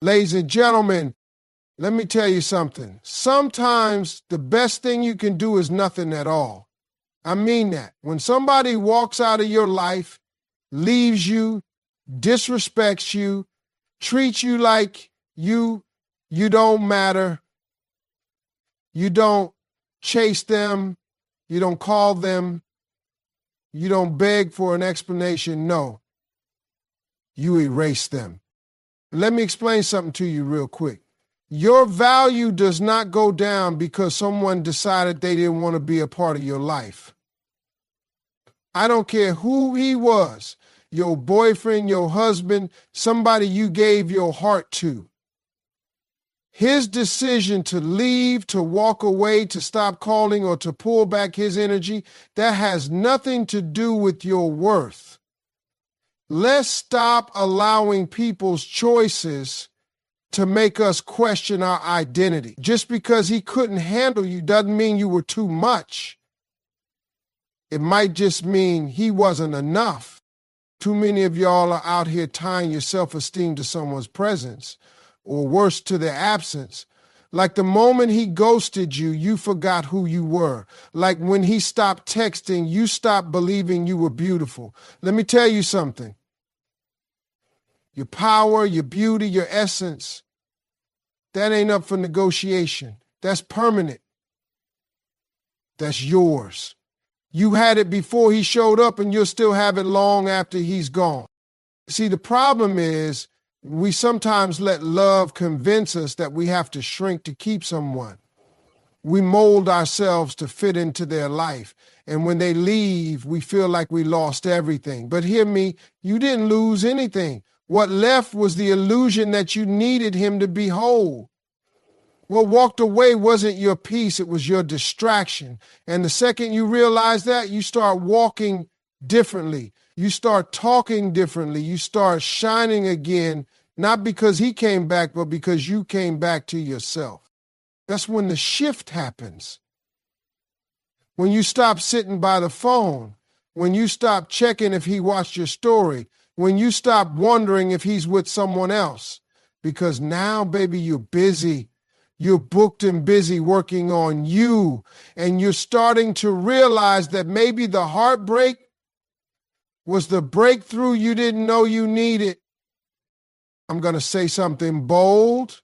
Ladies and gentlemen, let me tell you something. Sometimes the best thing you can do is nothing at all. I mean that. When somebody walks out of your life, leaves you, disrespects you, treats you like you don't matter, you don't chase them, you don't call them, you don't beg for an explanation, no. You erase them. Let me explain something to you real quick. Your value does not go down because someone decided they didn't want to be a part of your life. I don't care who he was, your boyfriend, your husband, somebody you gave your heart to. His decision to leave, to walk away, to stop calling, or to pull back his energy, that has nothing to do with your worth. Let's stop allowing people's choices to make us question our identity. Just because he couldn't handle you doesn't mean you were too much. It might just mean he wasn't enough. Too many of y'all are out here tying your self-esteem to someone's presence, or worse, to their absence. Like the moment he ghosted you, you forgot who you were. Like when he stopped texting, you stopped believing you were beautiful. Let me tell you something. Your power, your beauty, your essence, that ain't up for negotiation. That's permanent. That's yours. You had it before he showed up, and you'll still have it long after he's gone. See, the problem is we sometimes let love convince us that we have to shrink to keep someone. We mold ourselves to fit into their life. And when they leave, we feel like we lost everything. But hear me, you didn't lose anything. What left was the illusion that you needed him to be whole. What walked away wasn't your peace, it was your distraction. And the second you realize that, you start walking differently. You start talking differently. You start shining again, not because he came back, but because you came back to yourself. That's when the shift happens. When you stop sitting by the phone, when you stop checking if he watched your story, when you stop wondering if he's with someone else. Because now, baby, you're busy. You're booked and busy working on you. And you're starting to realize that maybe the heartbreak was the breakthrough you didn't know you needed. I'm going to say something bold,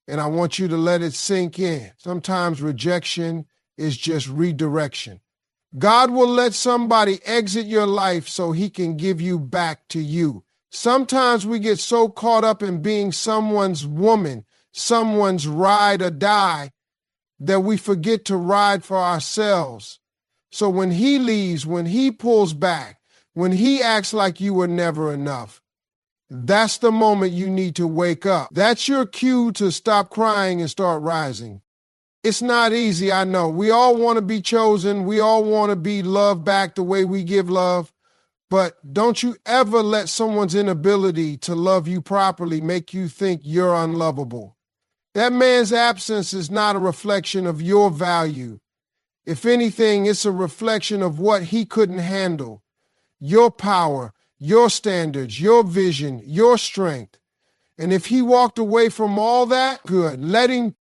and I want you to let it sink in. Sometimes rejection is just redirection. God will let somebody exit your life so he can give you back to you. Sometimes we get so caught up in being someone's woman, someone's ride or die, that we forget to ride for ourselves. So when he leaves, when he pulls back, when he acts like you were never enough, that's the moment you need to wake up. That's your cue to stop crying and start rising. It's not easy, I know. We all want to be chosen. We all want to be loved back the way we give love. But don't you ever let someone's inability to love you properly make you think you're unlovable. That man's absence is not a reflection of your value. If anything, it's a reflection of what he couldn't handle. Your power, your standards, your vision, your strength. And if he walked away from all that, good. Let him.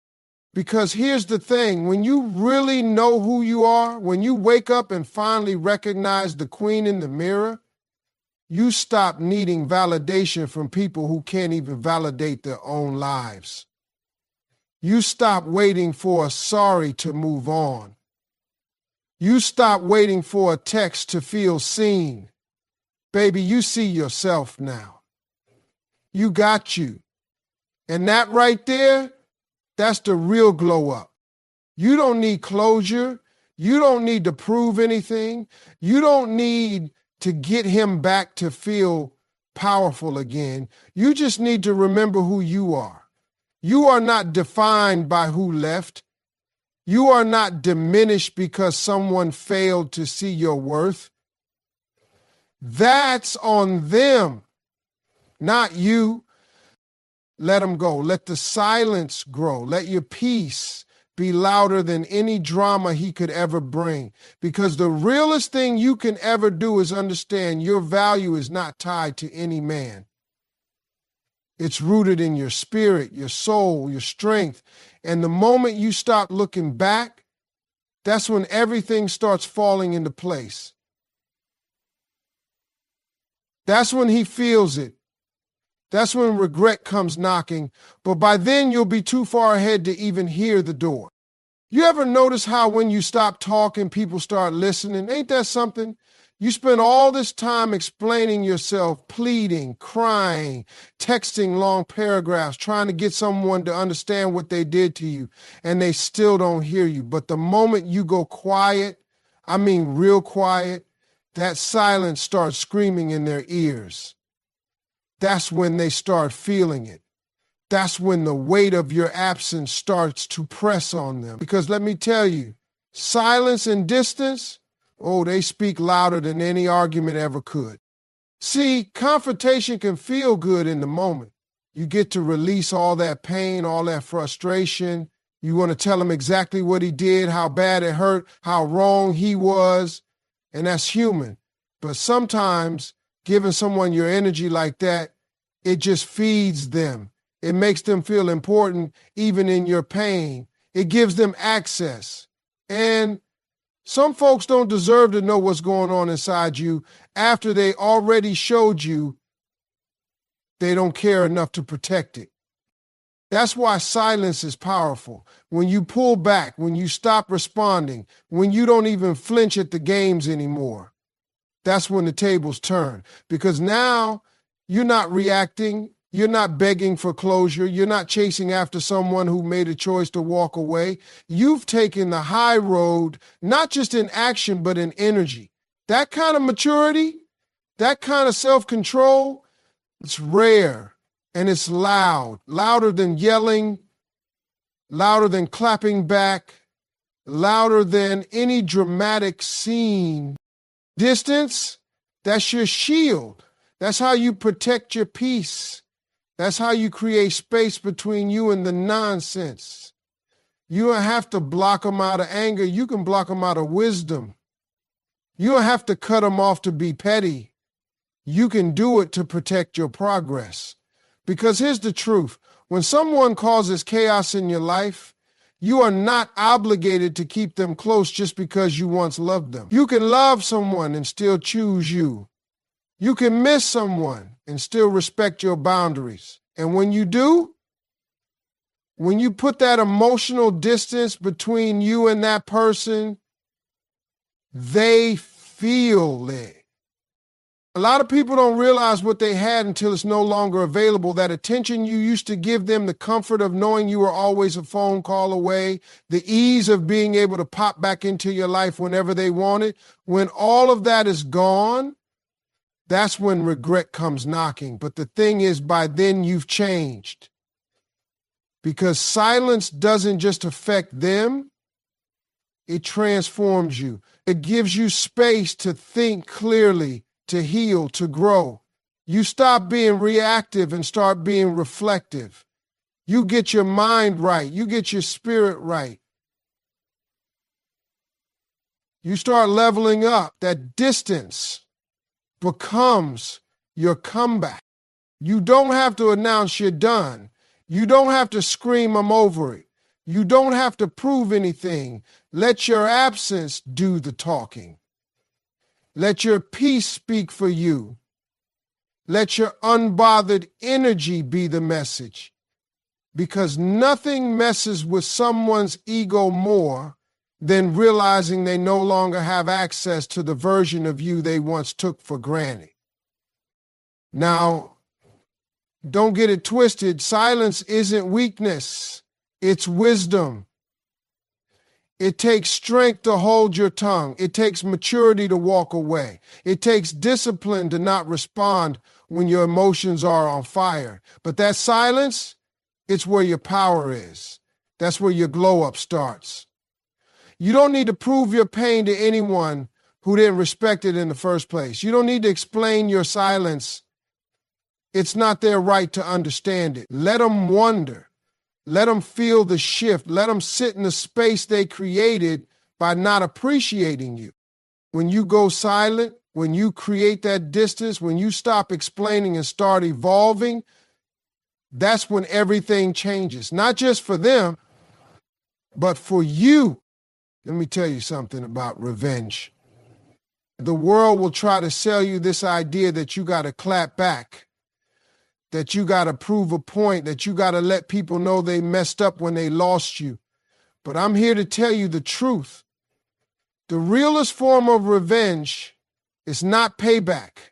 Because here's the thing, when you really know who you are, when you wake up and finally recognize the queen in the mirror, you stop needing validation from people who can't even validate their own lives. You stop waiting for a sorry to move on. You stop waiting for a text to feel seen. Baby, you see yourself now. You got you. And that right there, that's the real glow up. You don't need closure. You don't need to prove anything. You don't need to get him back to feel powerful again. You just need to remember who you are. You are not defined by who left. You are not diminished because someone failed to see your worth. That's on them, not you. Let them go. Let the silence grow. Let your peace be louder than any drama he could ever bring. Because the realest thing you can ever do is understand your value is not tied to any man. It's rooted in your spirit, your soul, your strength. And the moment you stop looking back, that's when everything starts falling into place. That's when he feels it. That's when regret comes knocking. But by then, you'll be too far ahead to even hear the door. You ever notice how when you stop talking, people start listening? Ain't that something? You spend all this time explaining yourself, pleading, crying, texting long paragraphs, trying to get someone to understand what they did to you, and they still don't hear you. But the moment you go quiet, I mean real quiet, that silence starts screaming in their ears. That's when they start feeling it. That's when the weight of your absence starts to press on them. Because let me tell you, silence and distance, oh, they speak louder than any argument ever could. See, confrontation can feel good in the moment. You get to release all that pain, all that frustration. You want to tell him exactly what he did, how bad it hurt, how wrong he was, and that's human. But sometimes giving someone your energy like that, it just feeds them. It makes them feel important even in your pain. It gives them access. And some folks don't deserve to know what's going on inside you after they already showed you they don't care enough to protect it. That's why silence is powerful. When you pull back, when you stop responding, when you don't even flinch at the games anymore, that's when the tables turn. Because now you're not reacting. You're not begging for closure. You're not chasing after someone who made a choice to walk away. You've taken the high road, not just in action, but in energy. That kind of maturity, that kind of self-control, it's rare and it's loud, louder than yelling, louder than clapping back, louder than any dramatic scene. Distance, that's your shield. That's how you protect your peace. That's how you create space between you and the nonsense. You don't have to block them out of anger. You can block them out of wisdom. You don't have to cut them off to be petty. You can do it to protect your progress. Because here's the truth. When someone causes chaos in your life, you are not obligated to keep them close just because you once loved them. You can love someone and still choose you. You can miss someone and still respect your boundaries. And when you do, when you put that emotional distance between you and that person, they feel it. A lot of people don't realize what they had until it's no longer available. That attention you used to give them, the comfort of knowing you were always a phone call away, the ease of being able to pop back into your life whenever they wanted. When all of that is gone, that's when regret comes knocking. But the thing is, by then you've changed. Because silence doesn't just affect them, it transforms you. It gives you space to think clearly, to heal, to grow. You stop being reactive and start being reflective. You get your mind right. You get your spirit right. You start leveling up. That distance becomes your comeback. You don't have to announce you're done. You don't have to scream I'm over it. You don't have to prove anything. Let your absence do the talking. Let your peace speak for you. Let your unbothered energy be the message. Because nothing messes with someone's ego more than realizing they no longer have access to the version of you they once took for granted. Now, don't get it twisted. Silence isn't weakness. It's wisdom. It takes strength to hold your tongue. It takes maturity to walk away. It takes discipline to not respond when your emotions are on fire. But that silence, it's where your power is. That's where your glow up starts. You don't need to prove your pain to anyone who didn't respect it in the first place. You don't need to explain your silence. It's not their right to understand it. Let them wonder. Let them feel the shift. Let them sit in the space they created by not appreciating you. When you go silent, when you create that distance, when you stop explaining and start evolving, That's when everything changes, not just for them, but for you. Let me tell you something about revenge. The world will try to sell you this idea that you got to clap back, that you got to prove a point, that you got to let people know they messed up when they lost you. But I'm here to tell you the truth. The realest form of revenge is not payback.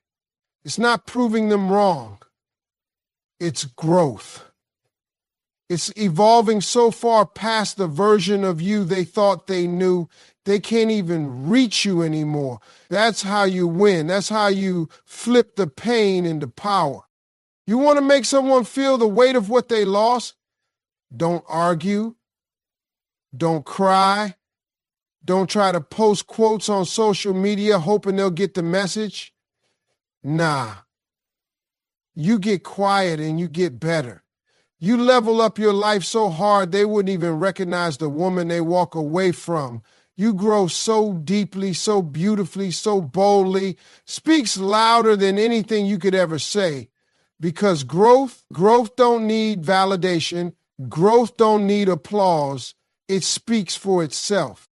It's not proving them wrong. It's growth. It's evolving so far past the version of you they thought they knew, they can't even reach you anymore. That's how you win. That's how you flip the pain into power. You want to make someone feel the weight of what they lost? Don't argue. Don't cry. Don't try to post quotes on social media hoping they'll get the message. Nah. You get quiet and you get better. You level up your life so hard they wouldn't even recognize the woman they walk away from. You grow so deeply, so beautifully, so boldly, speaks louder than anything you could ever say. Because growth don't need validation. Growth don't need applause. It speaks for itself.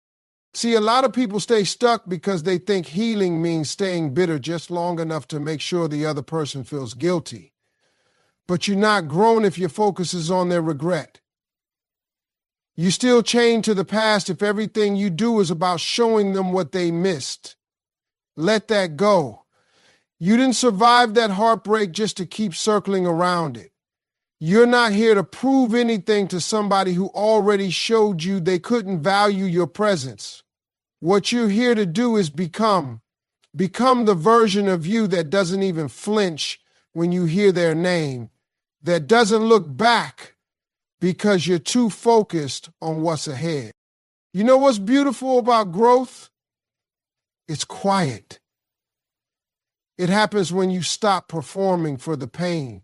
See, a lot of people stay stuck because they think healing means staying bitter just long enough to make sure the other person feels guilty. But you're not grown if your focus is on their regret. You still chained to the past if everything you do is about showing them what they missed. Let that go. You didn't survive that heartbreak just to keep circling around it. You're not here to prove anything to somebody who already showed you they couldn't value your presence. What you're here to do is become the version of you that doesn't even flinch when you hear their name, that doesn't look back because you're too focused on what's ahead. You know what's beautiful about growth? It's quiet. It happens when you stop performing for the pain.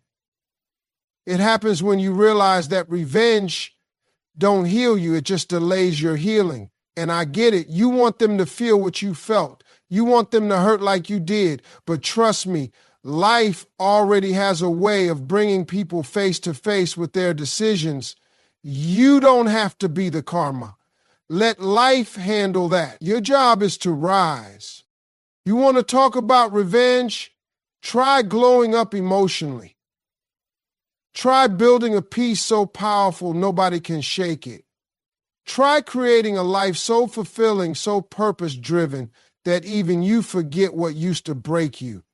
It happens when you realize that revenge don't heal you, it just delays your healing. And I get it. You want them to feel what you felt. You want them to hurt like you did. But trust me, life already has a way of bringing people face to face with their decisions. You don't have to be the karma. Let life handle that. Your job is to rise. You want to talk about revenge? Try glowing up emotionally. Try building a peace so powerful nobody can shake it. Try creating a life so fulfilling, so purpose-driven that even you forget what used to break you.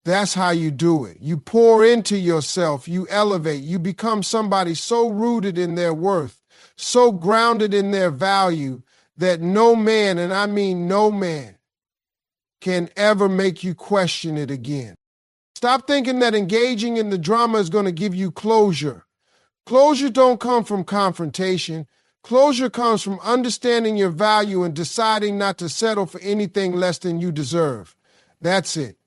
That's how you do it. You pour into yourself, you elevate, you become somebody so rooted in their worth, so grounded in their value that no man, and I mean no man, can ever make you question it again. Stop thinking that engaging in the drama is going to give you closure. Closure don't come from confrontation. Closure comes from understanding your value and deciding not to settle for anything less than you deserve. That's it.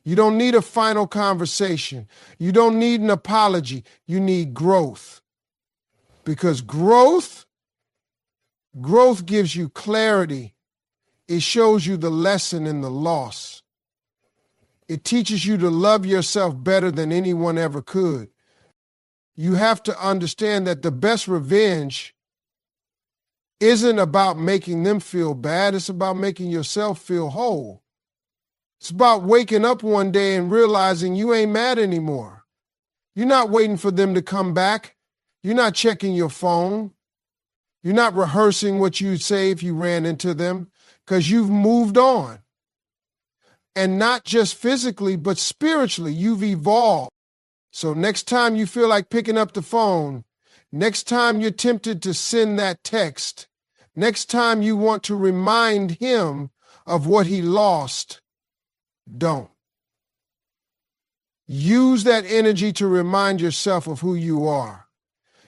You don't need a final conversation. You don't need an apology. You need growth. Because growth gives you clarity. It shows you the lesson in the loss. It teaches you to love yourself better than anyone ever could. You have to understand that the best revenge isn't about making them feel bad. It's about making yourself feel whole. It's about waking up one day and realizing you ain't mad anymore. You're not waiting for them to come back. You're not checking your phone. You're not rehearsing what you'd say if you ran into them because you've moved on. And not just physically, but spiritually, you've evolved. So next time you feel like picking up the phone, next time you're tempted to send that text, next time you want to remind him of what he lost, don't. Use that energy to remind yourself of who you are.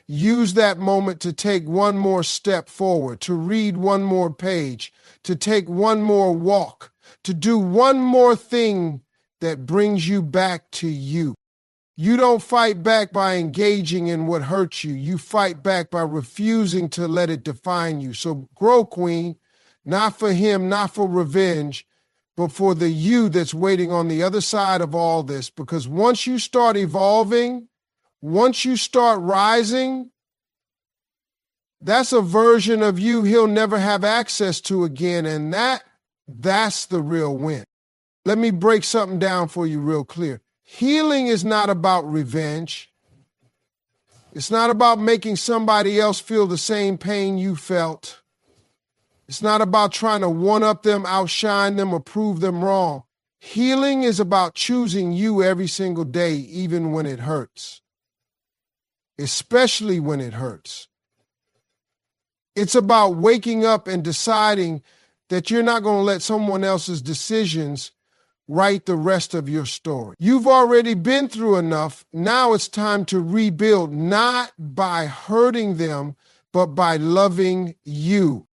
Use that moment to take one more step forward, to read one more page, to take one more walk, to do one more thing that brings you back to you. You don't fight back by engaging in what hurts you. You fight back by refusing to let it define you. So grow, queen, not for him, not for revenge, but for the you that's waiting on the other side of all this. Because once you start evolving, once you start rising, that's a version of you he'll never have access to again, and that's the real win. Let me break something down for you real clear. Healing is not about revenge. It's not about making somebody else feel the same pain you felt. It's not about trying to one-up them, outshine them, or prove them wrong. Healing is about choosing you every single day, even when it hurts. Especially when it hurts. It's about waking up and deciding that you're not going to let someone else's decisions write the rest of your story. You've already been through enough. Now it's time to rebuild, not by hurting them, but by loving you.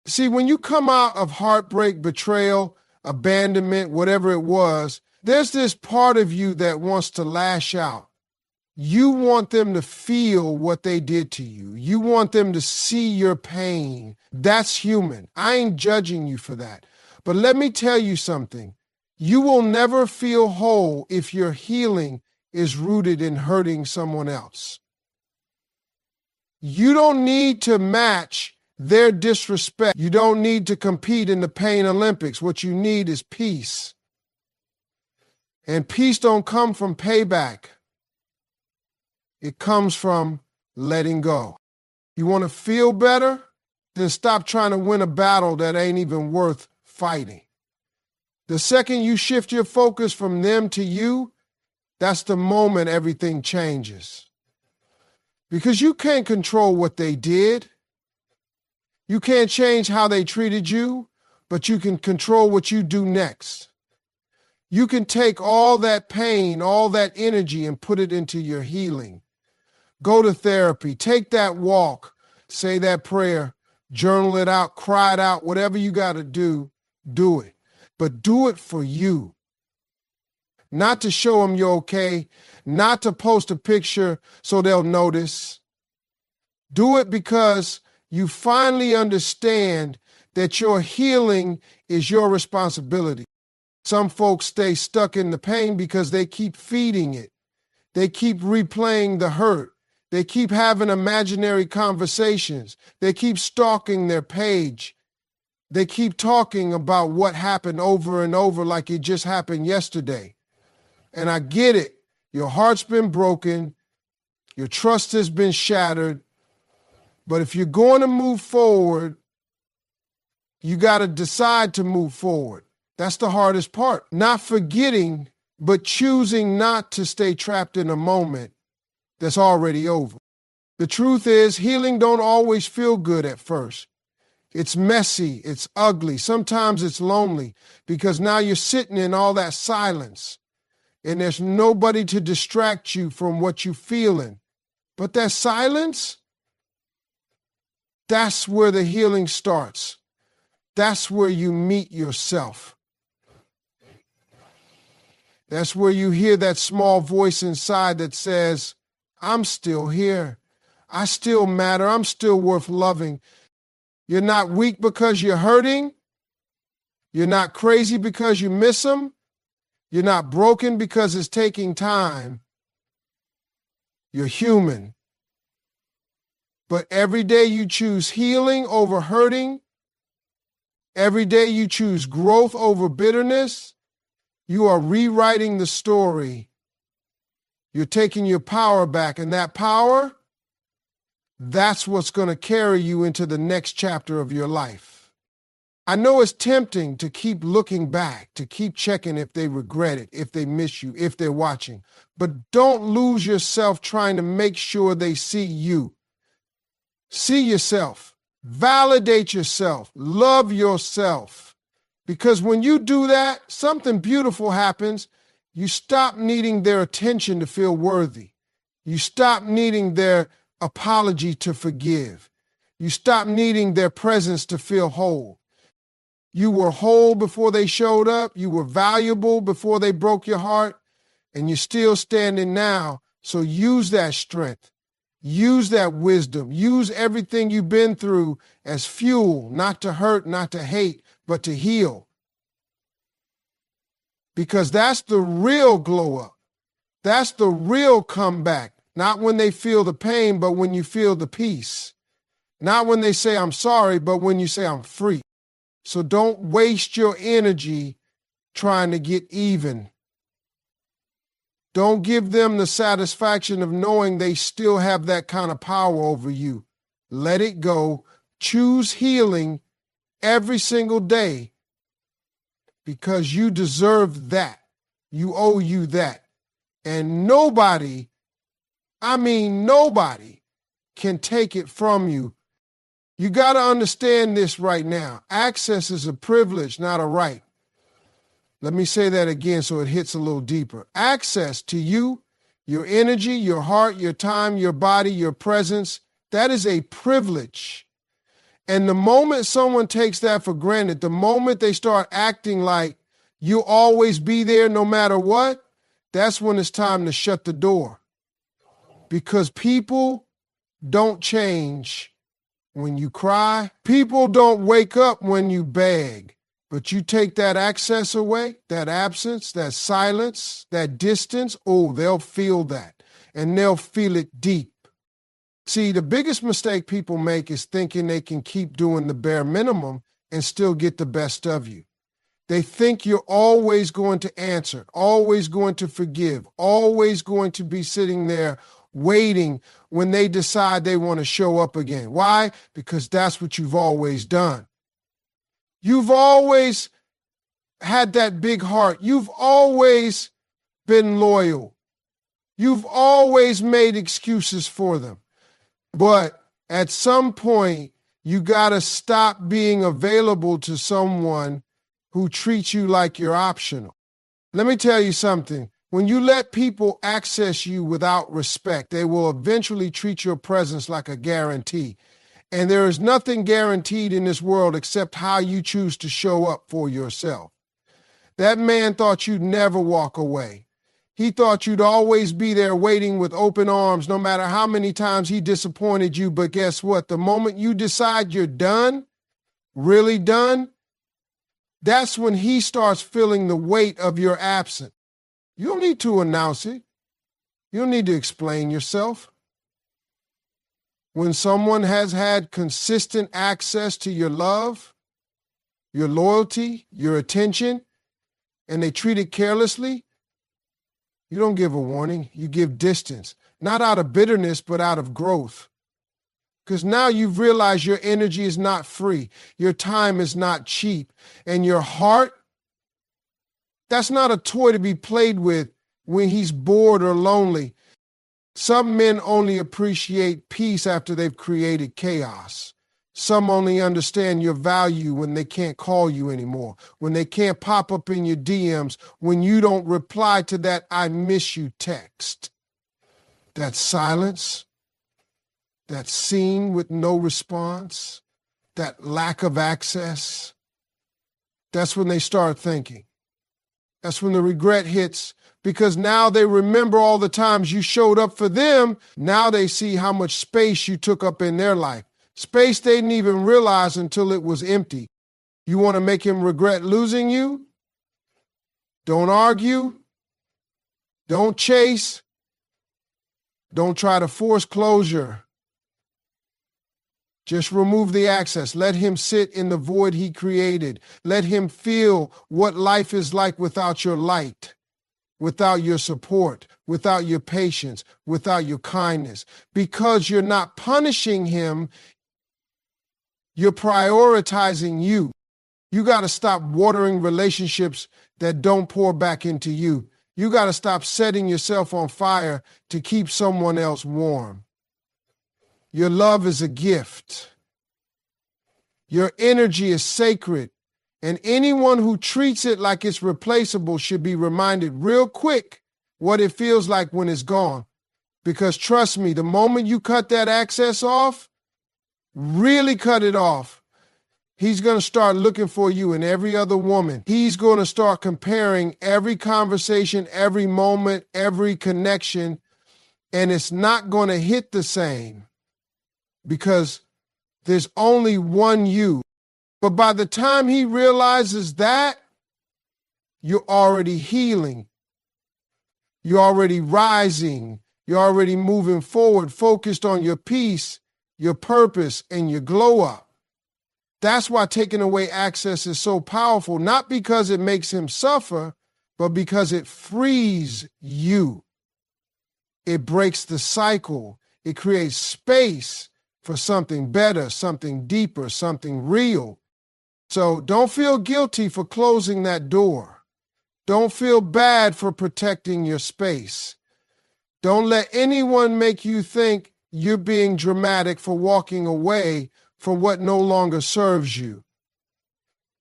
See, when you come out of heartbreak, betrayal, abandonment, whatever it was, there's this part of you that wants to lash out. You want them to feel what they did to you. You want them to see your pain. That's human. I ain't judging you for that. But let me tell you something. You will never feel whole if your healing is rooted in hurting someone else. You don't need to match their disrespect. You don't need to compete in the pain Olympics. What you need is peace. And peace don't come from payback. It comes from letting go. You want to feel better? Then stop trying to win a battle that ain't even worth fighting. The second you shift your focus from them to you, that's the moment everything changes. Because you can't control what they did. You can't change how they treated you, but you can control what you do next. You can take all that pain, all that energy, and put it into your healing. Go to therapy, take that walk, say that prayer, journal it out, cry it out, whatever you got to do it. But do it for you. Not to show them you're okay, not to post a picture so they'll notice. Do it because you finally understand that your healing is your responsibility. Some folks stay stuck in the pain because they keep feeding it. They keep replaying the hurt. They keep having imaginary conversations. They keep stalking their page. They keep talking about what happened over and over like it just happened yesterday. And I get it. Your heart's been broken. Your trust has been shattered. But if you're going to move forward, you got to decide to move forward. That's the hardest part. Not forgetting, but choosing not to stay trapped in a moment that's already over. The truth is, healing don't always feel good at first. It's messy, it's ugly, sometimes it's lonely, because now you're sitting in all that silence, and there's nobody to distract you from what you're feeling. But that silence, that's where the healing starts. That's where you meet yourself. That's where you hear that small voice inside that says, I'm still here. I still matter. I'm still worth loving. You're not weak because you're hurting. You're not crazy because you miss them. You're not broken because it's taking time. You're human. But every day you choose healing over hurting, every day you choose growth over bitterness, you are rewriting the story. You're taking your power back, and that power, that's what's going to carry you into the next chapter of your life. I know it's tempting to keep looking back, to keep checking if they regret it, if they miss you, if they're watching. But don't lose yourself trying to make sure they see you. See yourself. Validate yourself. Love yourself. Because when you do that, something beautiful happens. You stop needing their attention to feel worthy. You stop needing their apology to forgive. You stop needing their presence to feel whole. You were whole before they showed up. You were valuable before they broke your heart. And you're still standing now. So use that strength. Use that wisdom. Use everything you've been through as fuel, not to hurt, not to hate, but to heal. because that's the real glow up. That's the real comeback. Not when they feel the pain, but when you feel the peace. Not when they say, I'm sorry, but when you say, I'm free. So don't waste your energy trying to get even. Don't give them the satisfaction of knowing they still have that kind of power over you. Let it go. Choose healing every single day because you deserve that. You owe you that. And nobody, I mean nobody, can take it from you. You got to understand this right now. Access is a privilege, not a right. Let me say that again so it hits a little deeper. Access to you, your energy, your heart, your time, your body, your presence, that is a privilege. And the moment someone takes that for granted, the moment they start acting like you'll always be there no matter what, that's when it's time to shut the door. Because people don't change when you cry. People don't wake up when you beg. But you take that access away, that absence, that silence, that distance, oh, they'll feel that. And they'll feel it deep. See, the biggest mistake people make is thinking they can keep doing the bare minimum and still get the best of you. They think you're always going to answer, always going to forgive, always going to be sitting there waiting when they decide they want to show up again. Why? Because that's what you've always done. You've always had that big heart. You've always been loyal. You've always made excuses for them. But at some point, you got to stop being available to someone who treats you like you're optional. Let me tell you something. When you let people access you without respect, they will eventually treat your presence like a guarantee. And there is nothing guaranteed in this world except how you choose to show up for yourself. That man thought you'd never walk away. He thought you'd always be there waiting with open arms, no matter how many times he disappointed you. But guess what? The moment you decide you're done, really done, that's when he starts feeling the weight of your absence. You don't need to announce it. You don't need to explain yourself. When someone has had consistent access to your love, your loyalty, your attention, and they treat it carelessly, you don't give a warning, you give distance. Not out of bitterness, but out of growth. Because now you've realized your energy is not free, your time is not cheap, and your heart, that's not a toy to be played with when he's bored or lonely. Some men only appreciate peace after they've created chaos. Some only understand your value when they can't call you anymore, when they can't pop up in your DMs, when you don't reply to that I miss you text. That silence, that scene with no response, that lack of access, that's when they start thinking. That's when the regret hits. Because now they remember all the times you showed up for them. Now they see how much space you took up in their life. Space they didn't even realize until it was empty. You want to make him regret losing you? Don't argue. Don't chase. Don't try to force closure. Just remove the access. Let him sit in the void he created. Let him feel what life is like without your light, without your support, without your patience, without your kindness. Because you're not punishing him, you're prioritizing you. You got to stop watering relationships that don't pour back into you. You got to stop setting yourself on fire to keep someone else warm. Your love is a gift. Your energy is sacred. And anyone who treats it like it's replaceable should be reminded real quick what it feels like when it's gone. Because trust me, the moment you cut that access off, really cut it off, he's going to start looking for you in every other woman. He's going to start comparing every conversation, every moment, every connection, and it's not going to hit the same because there's only one you. But by the time he realizes that, you're already healing. You're already rising. You're already moving forward, focused on your peace, your purpose, and your glow up. That's why taking away access is so powerful, not because it makes him suffer, but because it frees you. It breaks the cycle. It creates space for something better, something deeper, something real. So don't feel guilty for closing that door. Don't feel bad for protecting your space. Don't let anyone make you think you're being dramatic for walking away from what no longer serves you.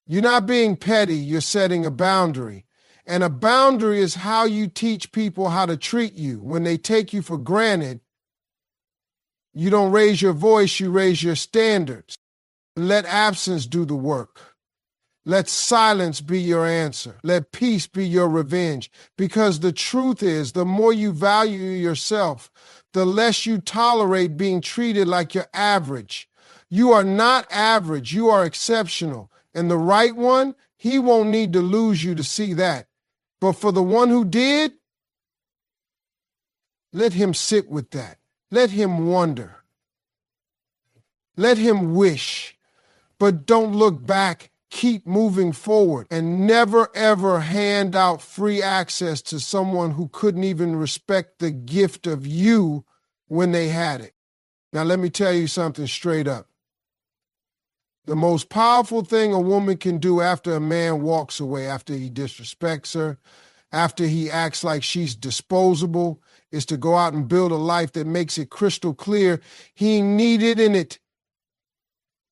You're not being petty, you're setting a boundary. And a boundary is how you teach people how to treat you. When they take you for granted, you don't raise your voice, you raise your standards. Let absence do the work. Let silence be your answer. Let peace be your revenge. Because the truth is, the more you value yourself, the less you tolerate being treated like you're average. You are not average, you are exceptional. And the right one, he won't need to lose you to see that. But for the one who did, let him sit with that. Let him wonder. Let him wish. But don't look back. Keep moving forward and never, ever hand out free access to someone who couldn't even respect the gift of you when they had it. Now, let me tell you something straight up. The most powerful thing a woman can do after a man walks away, after he disrespects her, after he acts like she's disposable, is to go out and build a life that makes it crystal clear he needed in it.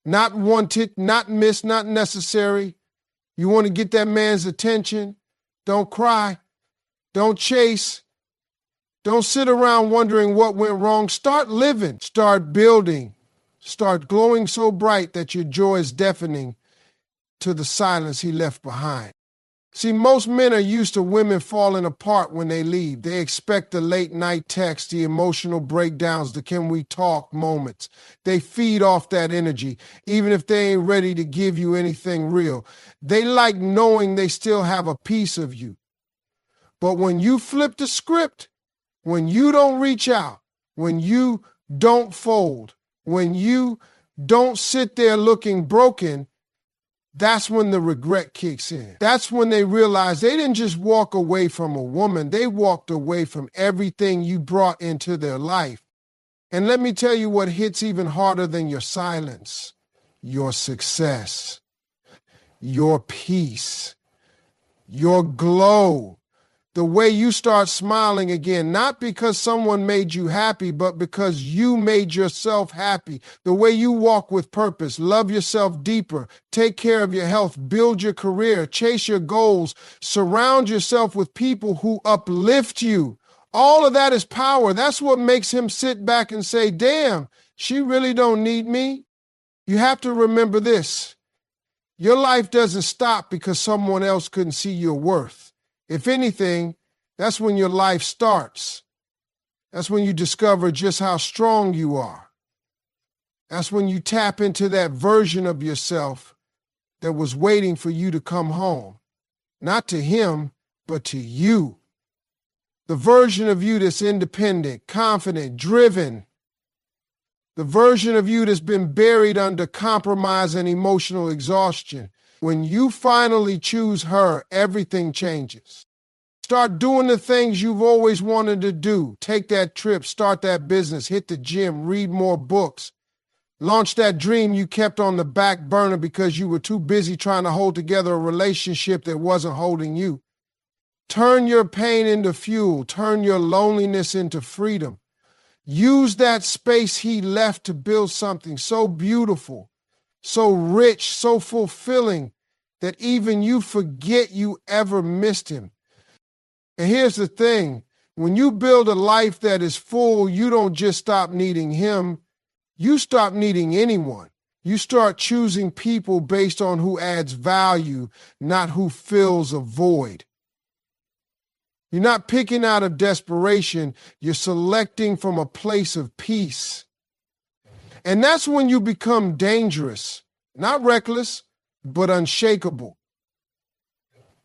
Not wanted, not missed, not necessary. You want to get that man's attention? Don't cry. Don't chase. Don't sit around wondering what went wrong. Start living. Start building. Start glowing so bright that your joy is deafening to the silence he left behind. See, most men are used to women falling apart when they leave. They expect the late night text, the emotional breakdowns, the can we talk moments. They feed off that energy, even if they ain't ready to give you anything real. They like knowing they still have a piece of you. But when you flip the script, when you don't reach out, when you don't fold, when you don't sit there looking broken, that's when the regret kicks in. That's when they realize they didn't just walk away from a woman. They walked away from everything you brought into their life. And let me tell you what hits even harder than your silence: your success, your peace, your glow. The way you start smiling again, not because someone made you happy, but because you made yourself happy. The way you walk with purpose, love yourself deeper, take care of your health, build your career, chase your goals, surround yourself with people who uplift you. All of that is power. That's what makes him sit back and say, damn, she really don't need me. You have to remember this. Your life doesn't stop because someone else couldn't see your worth. If anything, that's when your life starts. That's when you discover just how strong you are. That's when you tap into that version of yourself that was waiting for you to come home. Not to him, but to you. The version of you that's independent, confident, driven. The version of you that's been buried under compromise and emotional exhaustion. When you finally choose her, everything changes. Start doing the things you've always wanted to do. Take that trip, start that business, hit the gym, read more books. Launch that dream you kept on the back burner because you were too busy trying to hold together a relationship that wasn't holding you. Turn your pain into fuel. Turn your loneliness into freedom. Use that space he left to build something so beautiful, so rich, so fulfilling that even you forget you ever missed him. And here's the thing, when you build a life that is full, you don't just stop needing him, you stop needing anyone. You start choosing people based on who adds value, not who fills a void. You're not picking out of desperation, you're selecting from a place of peace. And that's when you become dangerous, not reckless, but unshakable.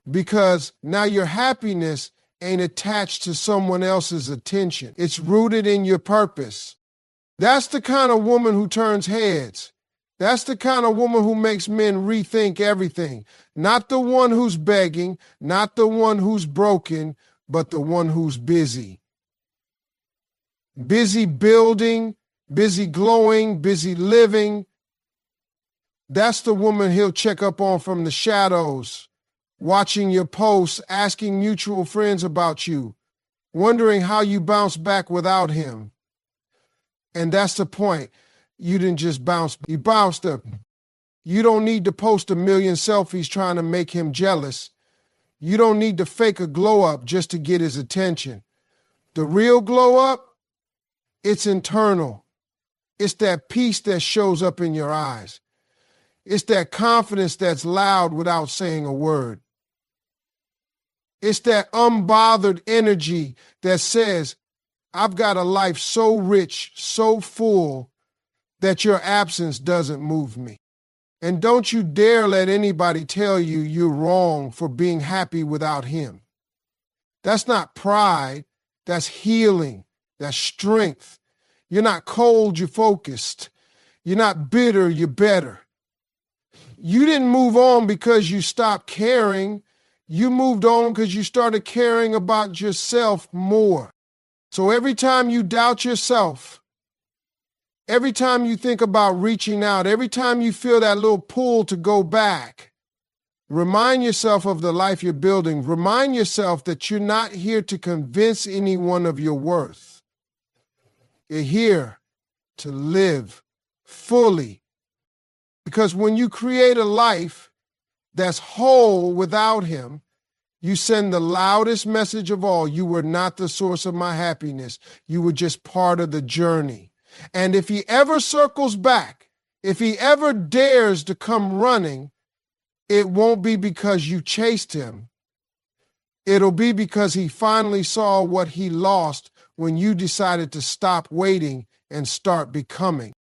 because now your happiness ain't attached to someone else's attention. It's rooted in your purpose. That's the kind of woman who turns heads. That's the kind of woman who makes men rethink everything. Not the one who's begging, not the one who's broken, but the one who's busy. Busy building, busy glowing, busy living. That's the woman he'll check up on from the shadows, watching your posts, asking mutual friends about you, wondering how you bounce back without him. And that's the point. You didn't just bounce, you bounced up. You don't need to post 1 million selfies trying to make him jealous. You don't need to fake a glow up just to get his attention. The real glow up, it's internal. It's that peace that shows up in your eyes. It's that confidence that's loud without saying a word. It's that unbothered energy that says, I've got a life so rich, so full, that your absence doesn't move me. And don't you dare let anybody tell you you're wrong for being happy without him. That's not pride, that's healing, that's strength. You're not cold, you're focused. You're not bitter, you're better. You didn't move on because you stopped caring. You moved on because you started caring about yourself more. So every time you doubt yourself, every time you think about reaching out, every time you feel that little pull to go back, remind yourself of the life you're building. Remind yourself that you're not here to convince anyone of your worth. You're here to live fully. Because when you create a life that's whole without him, you send the loudest message of all. You were not the source of my happiness. You were just part of the journey. And if he ever circles back, if he ever dares to come running, it won't be because you chased him. It'll be because he finally saw what he lost when you decided to stop waiting and start becoming.